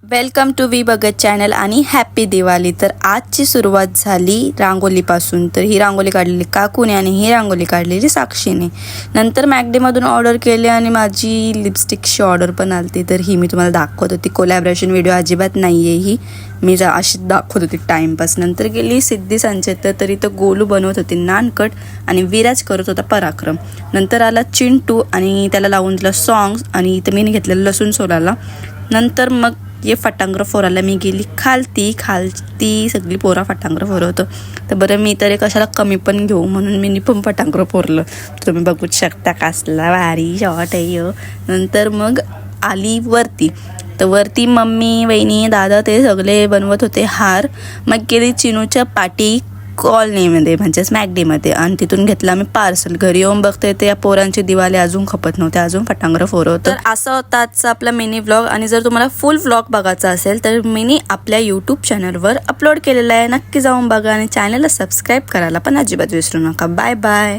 Welcome to we बघत channel आणि happy Diwali. तर आजची सुरुवात झाली रांगोलीपासून। तर ही रांगोली काढलेली काकूने आणि ही रांगोली काढलेली साक्षीने। नंतर मॅकडीमधून ऑर्डर केली आणि माझी लिपस्टिकची ऑर्डर पण आली। तर ही मी तुम्हाला दाखवत होती, कोलॅबरेशन व्हिडिओ अजिबात नाही आहे ही, मी अशी दाखवत होती टाइमपास। नंतर गेली सिद्धी संचेत, तर इथं गोलू बनवत होती नानकट आणि विराज करत होता पराक्रम। नंतर आला चिंटू आणि त्याला लावून दिला सॉंग्स आणि इथं मी घेतलेलं लसूण सोलाला। नंतर मग ये फटांगर फोरायला मी गेली खालती सगळी पोरा फटांगर फोरवत। तर बरं मी तर कशाला कमी पण घेऊ म्हणून मी पण फटांगर फोरलं। तुम्ही बघू शकता कसला भारी शॉट आहे। नंतर मग आली वरती, तर वरती मम्मी वहिनी दादा ते सगळे बनवत होते हार। मग गेली चिनूच्या पाटी कॉलनीमध्ये म्हणजेच मॅकडीमध्ये आणि तिथून घेतला आम्ही पार्सल। घरी येऊन बघते ते या पोरांची दिवाळी अजून खपत नव्हते, अजून फटांगरं फोरवतं। तर असा होता आजचा आपला मिनी व्लॉग। आणि जर तुम्हाला फुल व्लॉग बघायचा असेल तर मिनी आपल्या यूट्यूब चॅनलवर अपलोड केलेला आहे, नक्की जाऊन बघा आणि चॅनलला सबस्क्राईब करायला पण अजिबात विसरू नका। Bye bye.